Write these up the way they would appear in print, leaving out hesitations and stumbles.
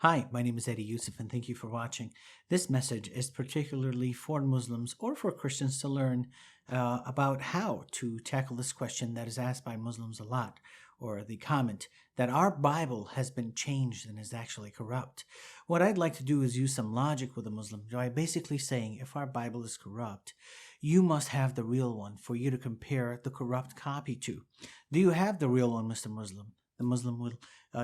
Hi, my name is Eddie Yousif and thank you for watching. This message is particularly for Muslims or for Christians to learn about how to tackle this question that is asked by Muslims a lot, or the comment that our Bible has been changed and is actually corrupt. What I'd like to do is use some logic with a Muslim by basically saying if our Bible is corrupt, you must have the real one for you to compare the corrupt copy to. Do you have the real one, Mr. Muslim? The Muslim will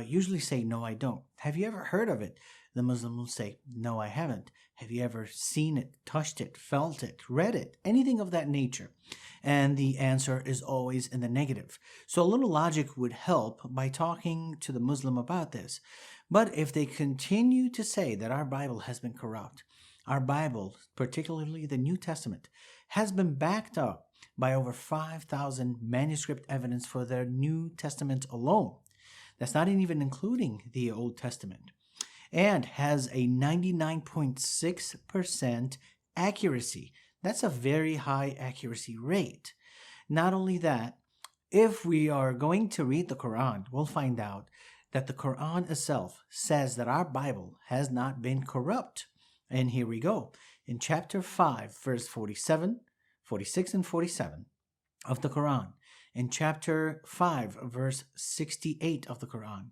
usually say, no, I don't. Have you ever heard of it? The Muslim will say, no, I haven't. Have you ever seen it, touched it, felt it, read it, anything of that nature? And the answer is always in the negative. So a little logic would help by talking to the Muslim about this. But if they continue to say that our Bible has been corrupt, our Bible, particularly the New Testament, has been backed up by over 5,000 manuscript evidence for their New Testament alone. That's not even including the Old Testament. And has a 99.6% accuracy. That's a very high accuracy rate. Not only that, if we are going to read the Quran, we'll find out that the Quran itself says that our Bible has not been corrupt. And here we go. In chapter 5, verse 47, 46, and 47 of the Quran. In chapter 5, verse 68 of the Quran.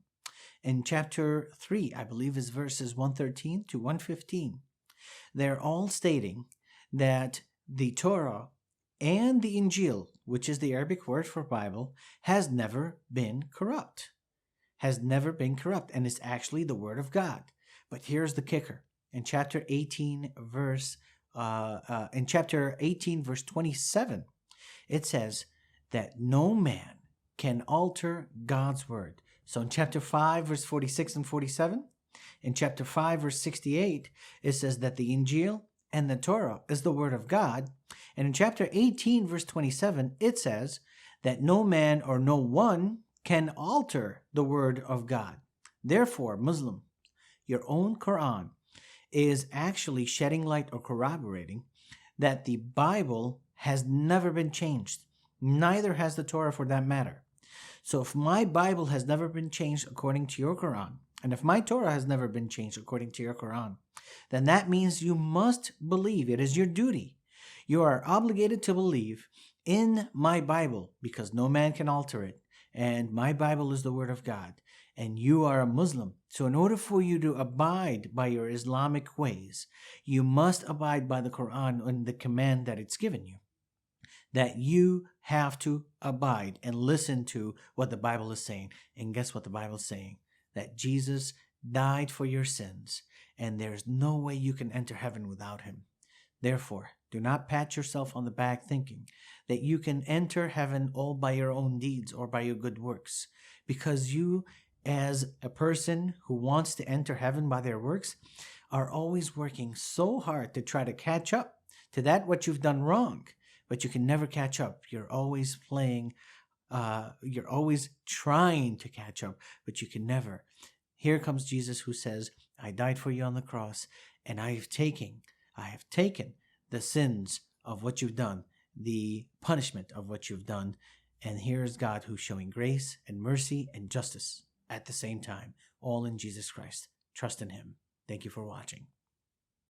In chapter 3, I believe is verses 113 to 115. They're all stating that the Torah and the Injil, which is the Arabic word for Bible, has never been corrupt. Has never been corrupt, and it's actually the word of God. But here's the kicker. In chapter 18, verse 27, it says that no man can alter God's word. So in chapter 5, verse 46 and 47, in chapter 5, verse 68, it says that the Injil and the Torah is the word of God. And in chapter 18, verse 27, it says that no man or no one can alter the word of God. Therefore, Muslim, your own Quran is actually shedding light or corroborating that the Bible has never been changed. Neither has the Torah for that matter. So if my Bible has never been changed according to your Quran, and if my Torah has never been changed according to your Quran, then that means you must believe. It is your duty. You are obligated to believe in my Bible because no man can alter it. And my Bible is the word of God. And you are a Muslim. So in order for you to abide by your Islamic ways, you must abide by the Quran and the command that it's given you. That you have to abide and listen to what the Bible is saying. And guess what the Bible is saying? That Jesus died for your sins, and there's no way you can enter heaven without him. Therefore, do not pat yourself on the back thinking that you can enter heaven all by your own deeds or by your good works. Because you, as a person who wants to enter heaven by their works, are always working so hard to try to catch up to that what you've done wrong. But you can never catch up. You're always playing, you're always trying to catch up, but you can never. Here comes Jesus who says, I died for you on the cross, and I have taken the sins of what you've done, the punishment of what you've done. And here's God who's showing grace and mercy and justice at the same time, all in Jesus Christ. Trust in him. Thank you for watching.